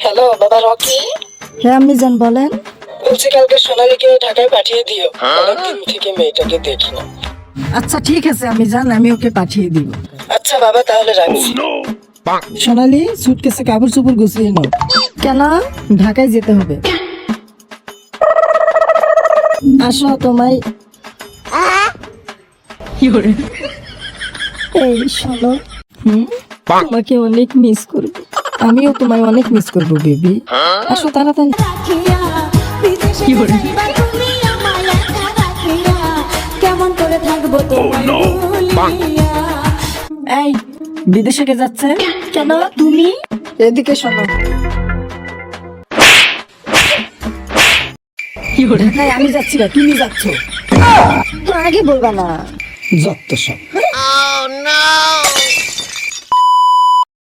Hello বাবা Rocky. হ্যাঁ আম্মি জান বলেন। বলছি কালকে সোনালীকে ঢাকায় পাঠিয়ে দিও, অনেকদিন থেকে মেয়েটাকে দেখি না। আচ্ছা ঠিক আছে আমি জান, আমি ওকে পাঠিয়ে দিব। আচ্ছা বাবা তাহলে রাখছি। সোনালি সুটকেসে কাপড় চোপড় গুছিয়ে নাও। কেন? ঢাকায় যেতে হবে। আসো তোমায়। এই শোনো, তোমাকে অনেক মিস করব। আমিও তোমায় অনেক মিস করব বেবি। আসো তাড়াতাড়ি। কেমন করে থাকবো এই বিদেশে কে যাচ্ছে? কেন তুমি? এদিকে শোনো, ঢাকায় আমি যাচ্ছি না, তুমি যাচ্ছ। আগে বলবা না। যত সব